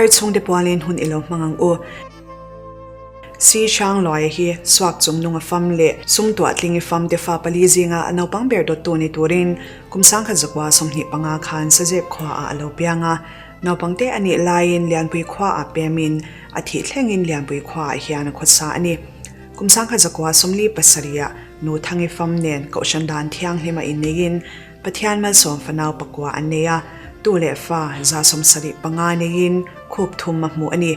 har chung de pualin hun ilo mangang o si chang loi hi swak chung nunga fam le sum to atling fam de fa pali zinga anau pang ber dot to ni turin kumsang kha zakwa somni panga khan sajep khwa a alo pianga nau pangte ani lain lian pui khwa a pemin athi thlengin lian pui khwa a hian khotsa ani kumsang kha zakwa somli pasaria nu thangi fam nen ko shandan thiang hlima in negin pathian mal som fanau pakwa aneya tu le fa za som sari panga negin khup thum ma mu ani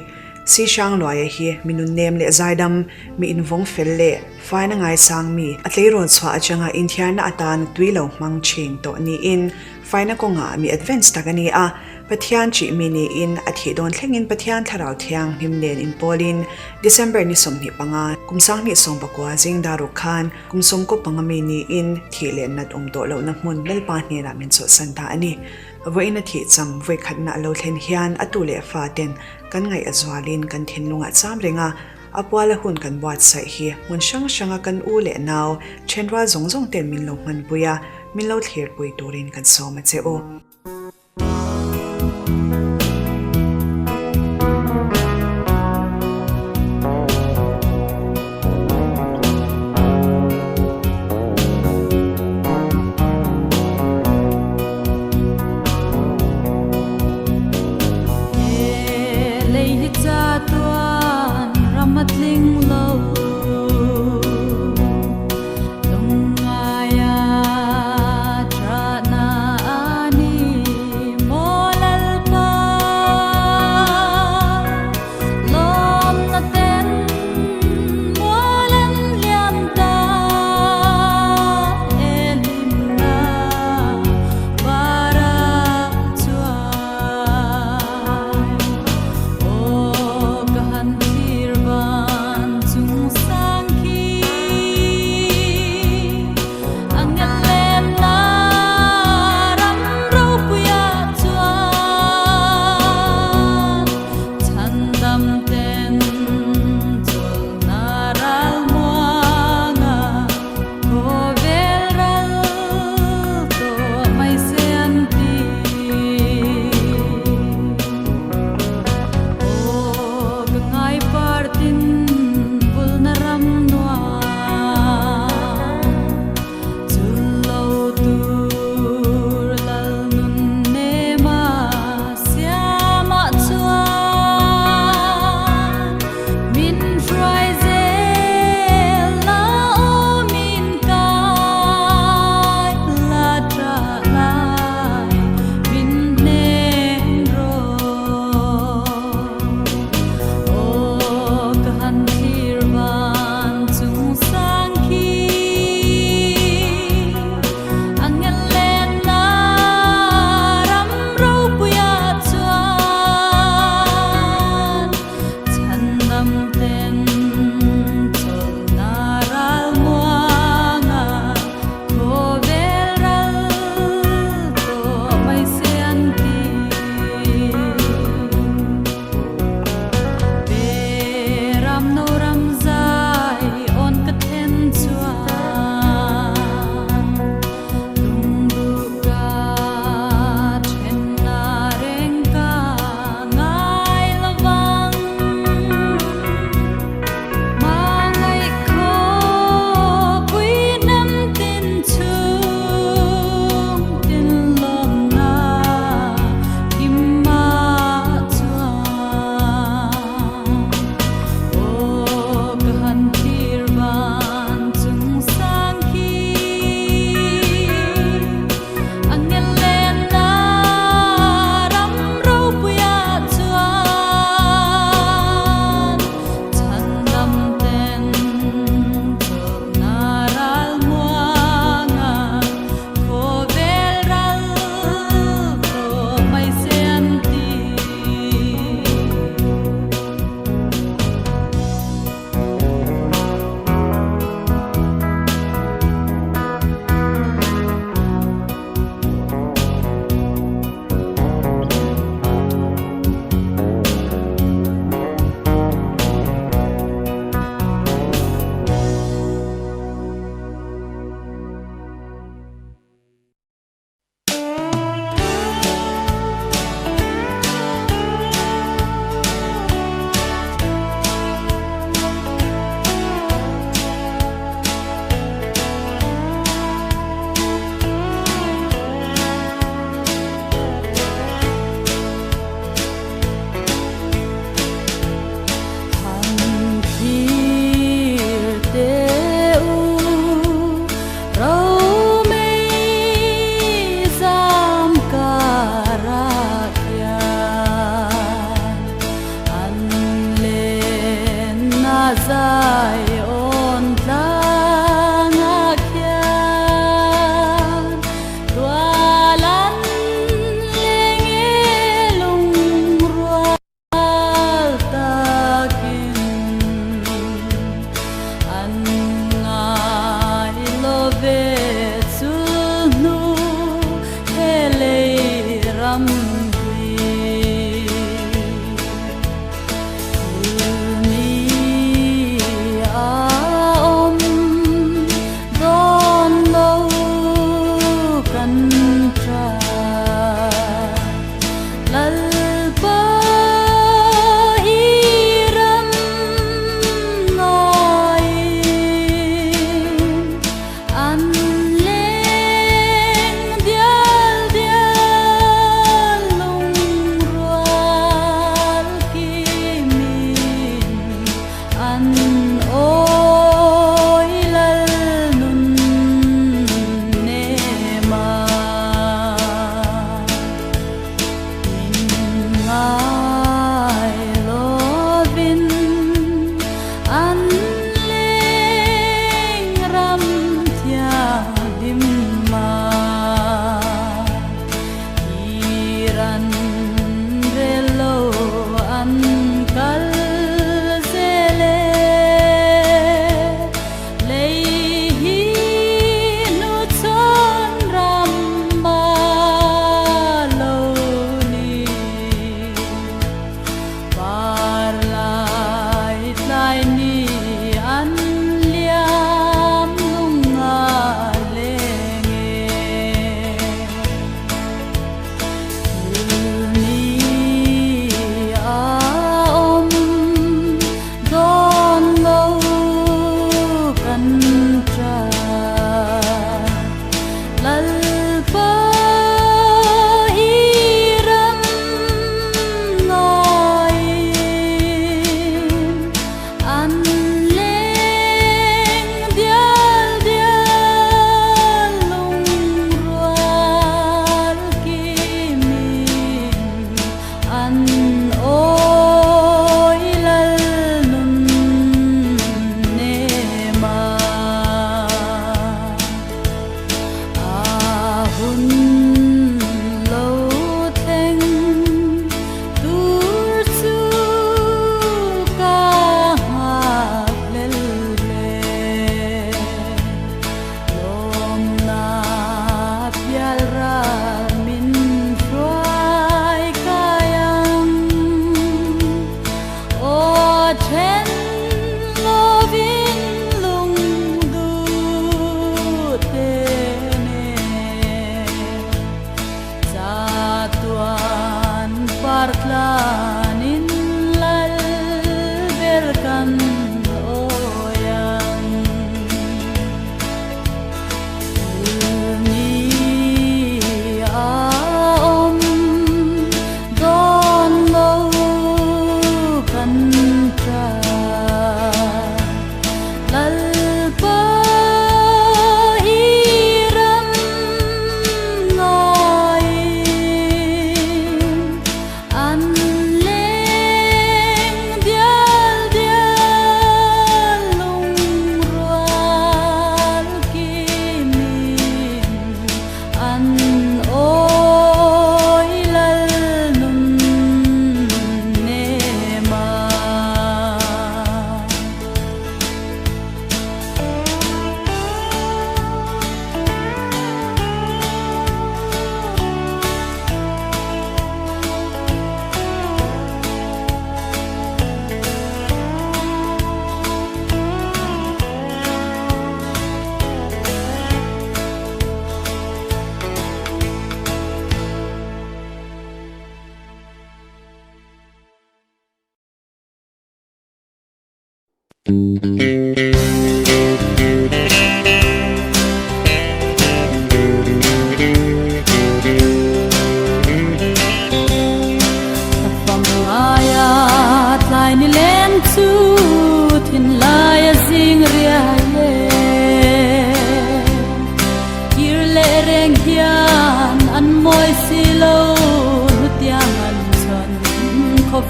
si shang loya hi minun nem le zaidam mi invong fel le faina ngai sang mi atlei ron chwa achanga inthian atan tuilo mang ching to ni in faina ko nga mi advance tagani a pathian chi mini in athi don thlengin pathian tharau thiang himnen in polin December ni somni panga kumsang ni som bakwa jing daru khan kumsom ko pangami ni in thilen nat to lo na mun lel pa ni ra min so santa ani voina thi cham voi khatna lo thlen hian atule fa ten kan ngai azwalin kan thin lunga cham renga apwala hun kan wat sai hi mun shang shanga kan u le naw chenra zong zong ten min lo man buya min lo thler pui turin kan so ma che o Lungaya trana ani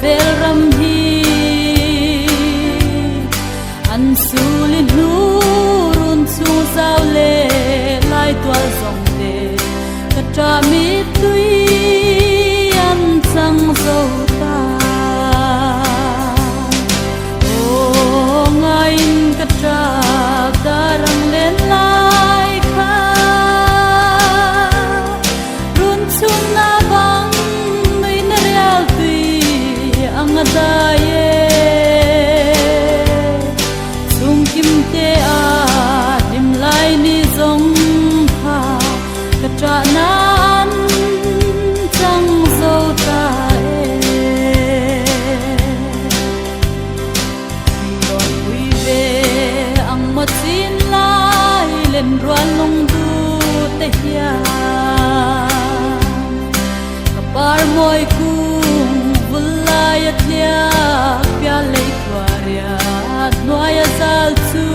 Vel ram hi an sulin hurun chu zau le lai twal zong te ka tra mi tui an chang zo ta o ngain ka tra darang len lai kha run chu na bang mai na real tui angadaye sung kim te a dim lai ni zong kha ka tra nan chang zo ta lon wi ve ang ma chin lai len ruan long du te hia ka par moi ku Vulayat lia pia lei twaria noya zal chu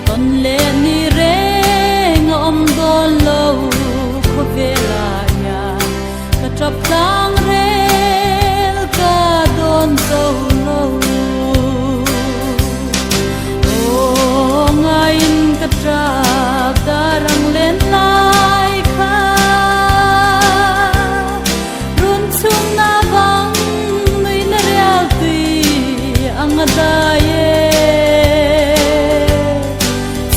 ton le ni reng om don lo ko vela ya ka trap tang rel ka don zo lo o ngain ka trap darang len lai kha angadaye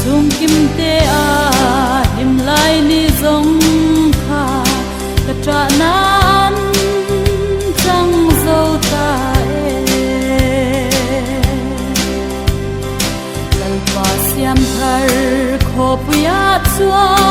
sung kim te a him lai ni zong kha ka tra nan chang zo ta lal pa siam thar kho puya chua